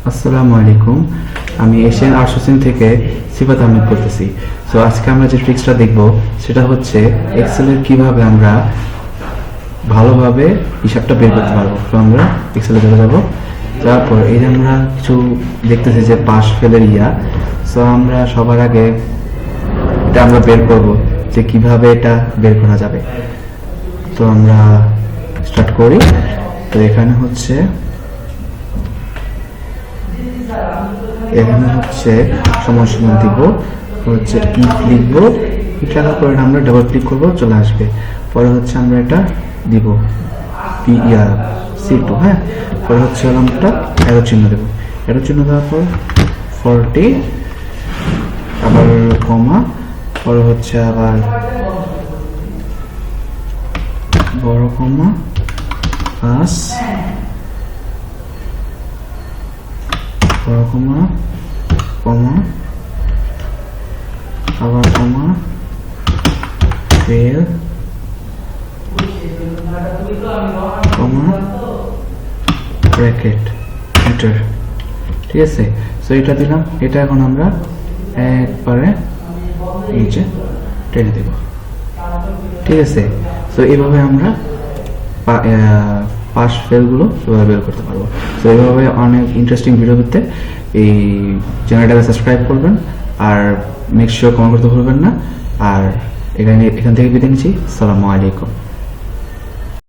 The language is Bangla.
আসসালামু আলাইকুম। আমি এশিয়ান আর্টসোসিং থেকে সিফাত আহমেদ বলতেছি। সো আজকে আমরা যে ট্রিক্সটা দেখব সেটা হচ্ছে এক্সেলের কিভাবে আমরা ভালোভাবে হিসাবটা বের করতে পারবো। তো আমরা এক্সেলে চলে যাব, তারপর এই যে আমরা কিছু দেখতেছি যে পাস ফেলের সো আমরা সবার আগে এটা আমরা বের করব যে কিভাবে এটা বের করা যাবে। তো আমরা স্টার্ট করি। তো এখানে হচ্ছে সময়সীমা দিব, হচ্ছে ইফ লিখবো, ইফ লেখার পরে আমরা ডাবল ক্লিক করবো, চলে আসবে। পরে হচ্ছে আমরা এটা দিব C2, হ্যাঁ। পরে হচ্ছে আমরা অ্যারো চিহ্ন দেবো, অ্যারো চিহ্ন দেওয়ার পর 40, আবার কমা, পরে হচ্ছে আবার বড় কমা 5, বড় কমা কমা আবার কমা ফেল কমা ব্র্যাকেট এন্টার। ঠিক আছে, সো এটা দিলাম। এটা এখন আমরা একবারে নিচে টেনে দেব। ঠিক আছে, সো এইভাবে আমরা পাস ফেলগুলো বের করতে পারবো। তো এইভাবে অনেক ইন্টারেস্টিং ভিডিও পেতে এই চ্যানেলটাকে সাবস্ক্রাইব করবেন, আর মেক শিওর কমেন্ট করতে ভুলবেন না। আর এখান থেকে বিদায় নিচ্ছি। আসসালামু আলাইকুম।